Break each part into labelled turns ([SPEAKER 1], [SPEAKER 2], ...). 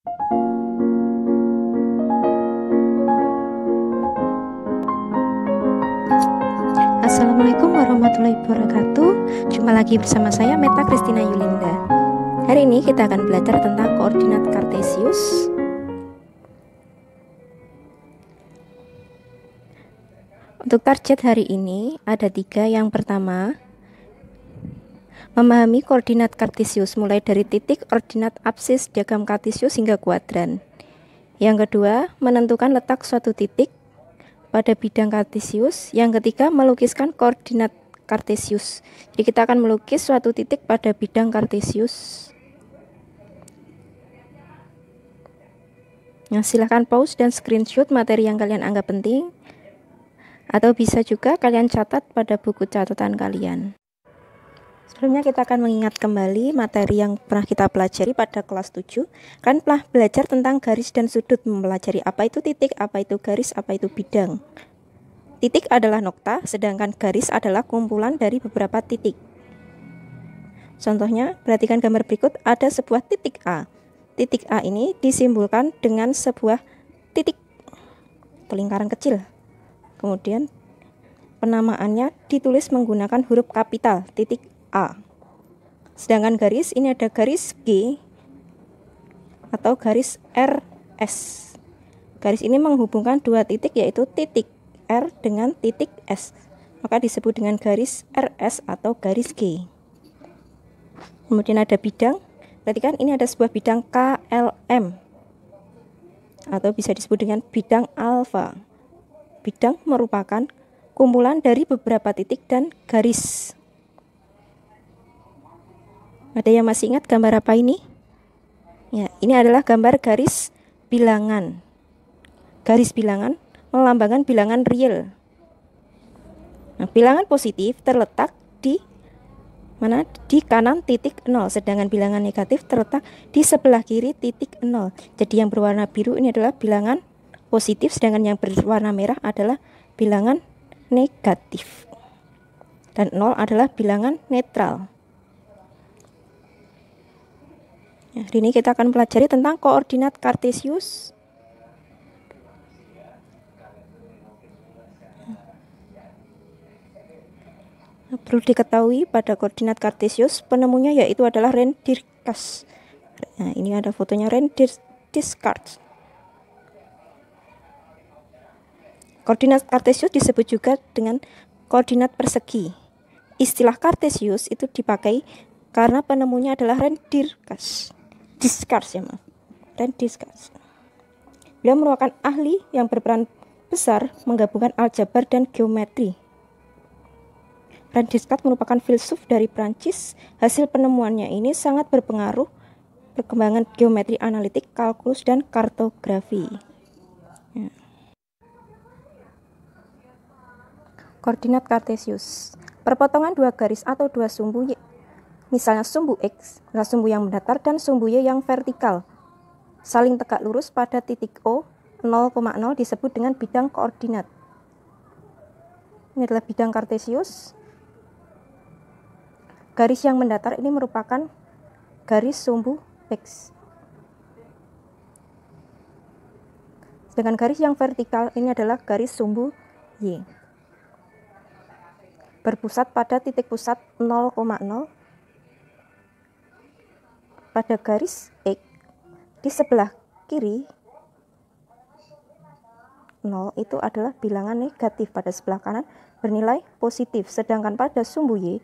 [SPEAKER 1] Assalamualaikum warahmatullahi wabarakatuh. Jumpa lagi bersama saya Meta Christina Yulinda. Hari ini kita akan belajar tentang koordinat kartesius. Untuk target hari ini ada 3. Yang pertama, memahami koordinat kartesius mulai dari titik, ordinat, absis, diagram kartesius hingga kuadran. Yang kedua, menentukan letak suatu titik pada bidang kartesius. Yang ketiga, melukiskan koordinat kartesius. Jadi kita akan melukis suatu titik pada bidang kartesius. Nah, silahkan pause dan screenshot materi yang kalian anggap penting, atau bisa juga kalian catat pada buku catatan kalian. Sebelumnya kita akan mengingat kembali materi yang pernah kita pelajari pada kelas 7. Kan pernah belajar tentang garis dan sudut, mempelajari apa itu titik, apa itu garis, apa itu bidang. Titik adalah nokta, sedangkan garis adalah kumpulan dari beberapa titik. Contohnya, perhatikan gambar berikut, ada sebuah titik A. Titik A ini disimbolkan dengan sebuah titik atau lingkaran kecil. Kemudian penamaannya ditulis menggunakan huruf kapital, titik A. Sedangkan garis, ini ada garis G atau garis RS. Garis ini menghubungkan dua titik, yaitu titik R dengan titik S. Maka disebut dengan garis RS atau garis G. Kemudian ada bidang. Perhatikan, ini ada sebuah bidang KLM atau bisa disebut dengan bidang alfa. Bidang merupakan kumpulan dari beberapa titik dan garis. Ada yang masih ingat gambar apa ini? Ya, ini adalah gambar garis bilangan. Garis bilangan melambangkan bilangan real. Nah, bilangan positif terletak di mana? Di kanan titik 0, sedangkan bilangan negatif terletak di sebelah kiri titik 0. Jadi yang berwarna biru ini adalah bilangan positif, sedangkan yang berwarna merah adalah bilangan negatif. Dan 0 adalah bilangan netral. Ya, hari ini kita akan pelajari tentang koordinat kartesius. Nah, perlu diketahui pada koordinat kartesius penemunya yaitu adalah René Descartes. Nah, ini ada fotonya René Descartes. Koordinat kartesius disebut juga dengan koordinat persegi. Istilah kartesius itu dipakai karena penemunya adalah René Descartes, ya maaf. René Descartes. Beliau merupakan ahli yang berperan besar menggabungkan aljabar dan geometri. René Descartes merupakan filsuf dari Prancis. Hasil penemuannya ini sangat berpengaruh perkembangan geometri analitik, kalkulus, dan kartografi. Ya. Koordinat kartesius. Perpotongan dua garis atau dua sumbu, misalnya sumbu X adalah sumbu yang mendatar dan sumbu Y yang vertikal, saling tegak lurus pada titik O 0,0 disebut dengan bidang koordinat. Ini adalah bidang kartesius. Garis yang mendatar ini merupakan garis sumbu X. Sedangkan garis yang vertikal ini adalah garis sumbu Y. Berpusat pada titik pusat 0,0 pada garis X. Di sebelah kiri 0 itu adalah bilangan negatif, pada sebelah kanan bernilai positif. Sedangkan pada sumbu Y,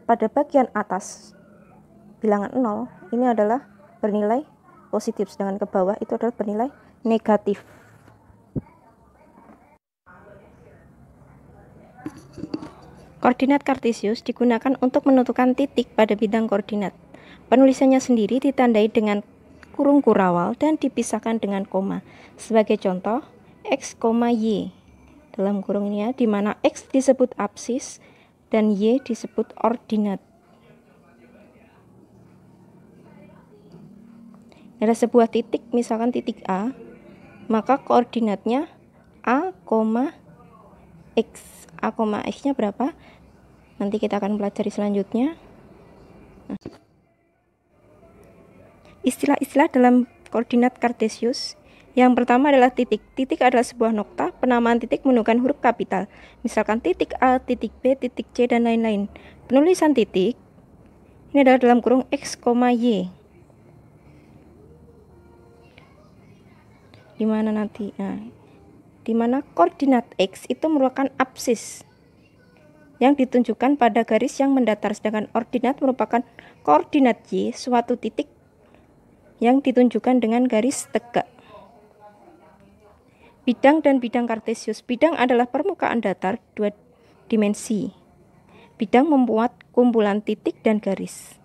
[SPEAKER 1] pada bagian atas bilangan 0 ini adalah bernilai positif, sedangkan ke bawah itu adalah bernilai negatif. Koordinat kartesius digunakan untuk menentukan titik pada bidang koordinat. Penulisannya sendiri ditandai dengan kurung kurawal dan dipisahkan dengan koma. Sebagai contoh, X, Y dalam kurung ini ya, di mana X disebut absis dan Y disebut ordinat. Ada sebuah titik, misalkan titik A, maka koordinatnya A, X. A, X-nya berapa? Nanti kita akan pelajari selanjutnya. Istilah-istilah dalam koordinat Kartesius. Yang pertama adalah titik. Titik adalah sebuah nokta. Penamaan titik menggunakan huruf kapital. Misalkan titik A, titik B, titik C, dan lain-lain. Penulisan titik ini adalah dalam kurung X, Y. Dimana nanti? Nah, dimana koordinat X itu merupakan apsis yang ditunjukkan pada garis yang mendatar, sedangkan ordinat merupakan koordinat Y, suatu titik yang ditunjukkan dengan garis tegak. Bidang dan bidang Kartesius. Bidang adalah permukaan datar 2 dimensi. Bidang membuat kumpulan titik dan garis.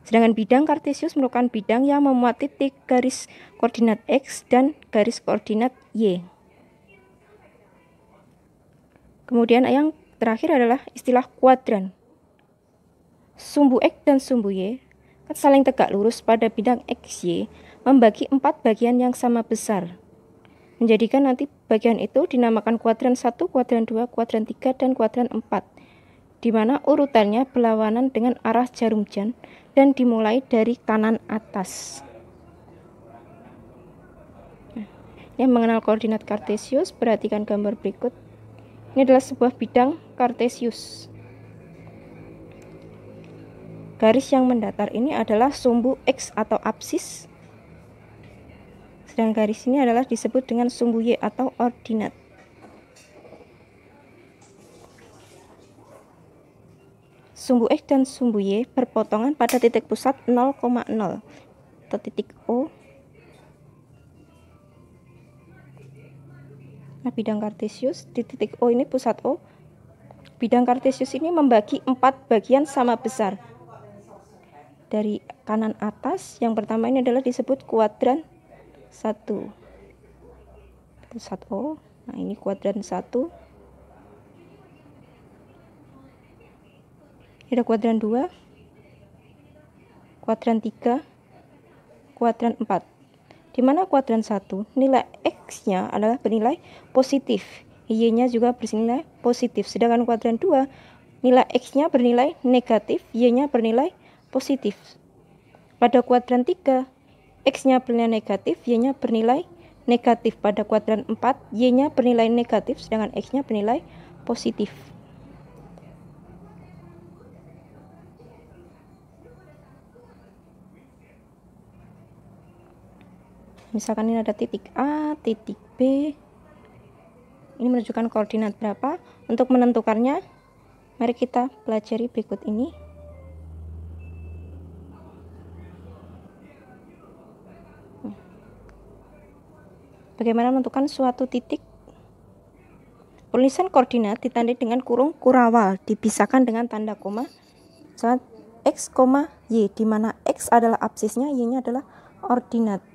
[SPEAKER 1] Sedangkan bidang Kartesius merupakan bidang yang memuat titik, garis koordinat X dan garis koordinat Y. Kemudian yang terakhir adalah istilah kuadran. Sumbu X dan sumbu Y saling tegak lurus pada bidang XY membagi 4 bagian yang sama besar. Menjadikan nanti bagian itu dinamakan kuadran 1, kuadran 2, kuadran 3, dan kuadran 4. Di mana urutannya berlawanan dengan arah jarum jam dan dimulai dari kanan atas. Yang mengenal koordinat Kartesius, perhatikan gambar berikut. Ini adalah sebuah bidang Kartesius. Garis yang mendatar ini adalah sumbu X atau apsis. Sedangkan garis ini adalah disebut dengan sumbu Y atau ordinat. Sumbu X dan sumbu Y berpotongan pada titik pusat 0,0 atau titik O. Nah, bidang Kartesius di titik O ini pusat O. Bidang Kartesius ini membagi 4 bagian sama besar. Dari kanan atas, yang pertama ini adalah disebut kuadran 1. Pusat O. Nah, ini kuadran 1. Ini ada kuadran 2, kuadran 3, kuadran 4. Di mana kuadran 1 nilai X-nya adalah bernilai positif, Y-nya juga bernilai positif. Sedangkan kuadran 2 nilai X-nya bernilai negatif, Y-nya bernilai positif. Pada kuadran 3 X-nya bernilai negatif, Y-nya bernilai negatif. Pada kuadran 4 Y-nya bernilai negatif, sedangkan X-nya bernilai positif. Misalkan ini ada titik A, titik B. Ini menunjukkan koordinat berapa. Untuk menentukannya, mari kita pelajari berikut ini. Bagaimana menentukan suatu titik? Penulisan koordinat ditandai dengan kurung kurawal, dipisahkan dengan tanda koma saat X, Y, di mana X adalah absisnya, Y-nya adalah ordinat.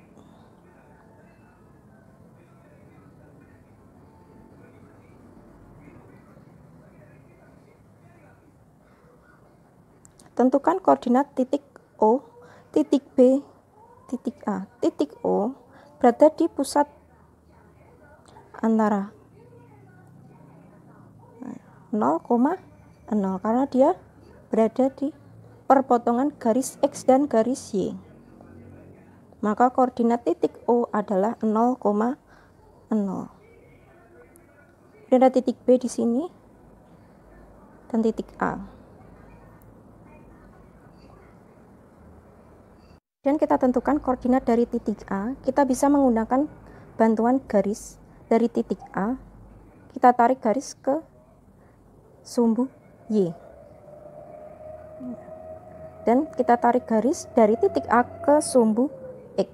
[SPEAKER 1] Tentukan koordinat titik O, titik B, titik A. Titik O berada di pusat antara 0,0 karena dia berada di perpotongan garis X dan garis Y. Maka koordinat titik O adalah 0,0. Dan ada titik B di sini dan titik A. Dan kita tentukan koordinat dari titik A. Kita bisa menggunakan bantuan garis dari titik A. Kita tarik garis ke sumbu Y. Dan kita tarik garis dari titik A ke sumbu X.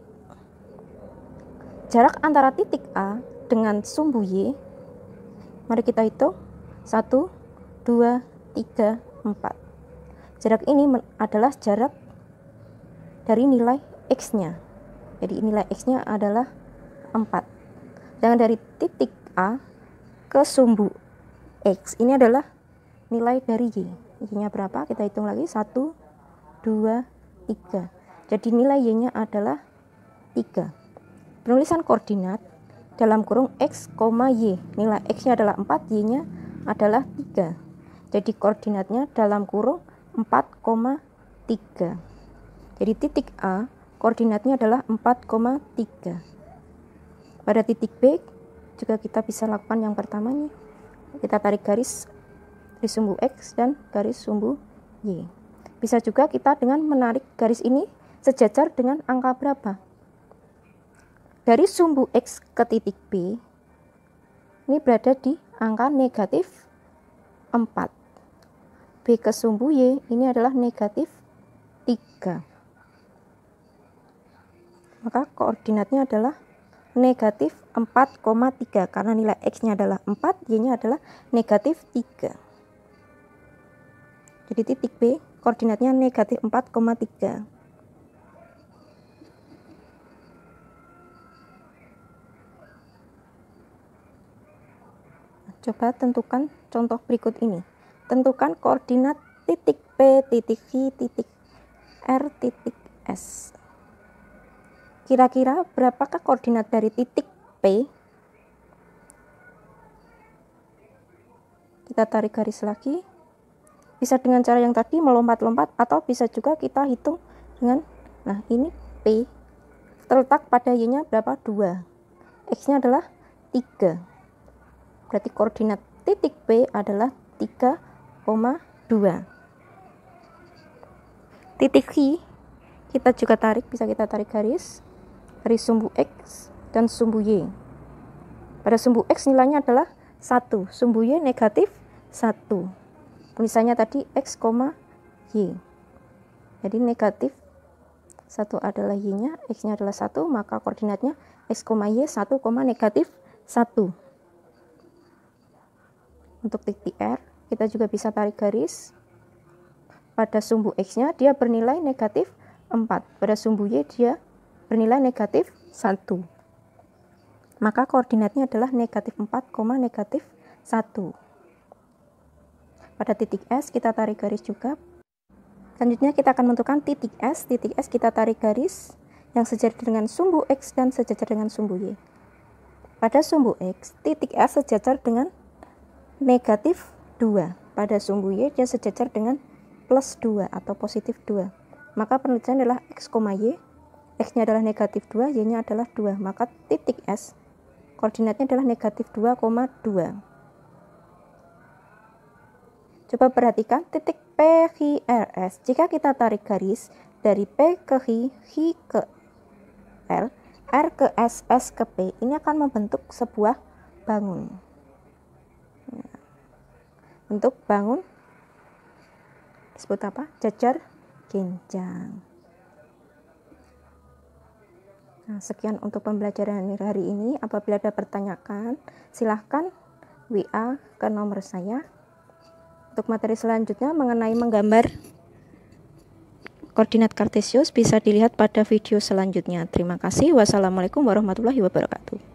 [SPEAKER 1] Jarak antara titik A dengan sumbu Y, mari kita hitung. 1, 2, 3, 4. Jarak ini adalah jarak dari nilai X-nya. Jadi nilai X-nya adalah 4. Dan dari titik A ke sumbu X ini adalah nilai dari Y. Y-nya berapa? Kita hitung lagi. 1, 2, 3. Jadi nilai Y-nya adalah 3. Penulisan koordinat dalam kurung X, Y. Nilai X-nya adalah 4, Y-nya adalah 3. Jadi koordinatnya dalam kurung 4,3. Jadi titik A koordinatnya adalah 4,3. Pada titik B juga kita bisa lakukan yang pertama nih. Kita tarik garis sumbu X dan garis sumbu Y. Bisa juga kita dengan menarik garis ini sejajar dengan angka berapa. Dari sumbu X ke titik B ini berada di angka negatif 4. B ke sumbu Y ini adalah negatif 3. Maka koordinatnya adalah negatif 4,3 karena nilai X-nya adalah 4, Y-nya adalah negatif 3. Jadi titik B koordinatnya negatif 4,3. Coba tentukan contoh berikut ini. Tentukan koordinat titik P, titik Q, titik R, titik S. Kira-kira berapakah koordinat dari titik P? Kita tarik garis lagi. Bisa dengan cara yang tadi melompat-lompat atau bisa juga kita hitung dengan, nah ini P terletak pada Y-nya berapa? 2. X-nya adalah 3. Berarti koordinat titik P adalah 3,2. Titik Q kita juga tarik, bisa kita tarik garis sumbu X dan sumbu Y. Pada sumbu X nilainya adalah 1, sumbu Y negatif 1. Tulisannya tadi X, Y. Jadi negatif 1 adalah Y-nya, X-nya adalah 1, maka koordinatnya X, Y 1, negatif 1. Untuk titik R, kita juga bisa tarik garis. Pada sumbu X-nya dia bernilai negatif 4. Pada sumbu Y dia bernilai negatif 1. Maka koordinatnya adalah negatif 4, negatif 1. Pada titik S kita tarik garis juga. Selanjutnya kita akan menentukan titik S. Titik S kita tarik garis yang sejajar dengan sumbu X dan sejajar dengan sumbu Y. Pada sumbu X, titik S sejajar dengan negatif 2. Pada sumbu Y dia sejajar dengan plus 2 atau positif 2. Maka penelitian adalah X, Y. X-nya adalah negatif 2, Y-nya adalah 2. Maka titik S koordinatnya adalah negatif 2,2. Coba perhatikan titik P, Q, R, S. Jika kita tarik garis dari P ke Q, Q ke R, R ke S, S ke P, ini akan membentuk sebuah bangun. Bentuk bangun disebut apa? Jajar genjang. Nah, sekian untuk pembelajaran hari ini. Apabila ada pertanyaan, silahkan WA ke nomor saya. Untuk materi selanjutnya mengenai menggambar koordinat kartesius bisa dilihat pada video selanjutnya. Terima kasih. Wassalamualaikum warahmatullahi wabarakatuh.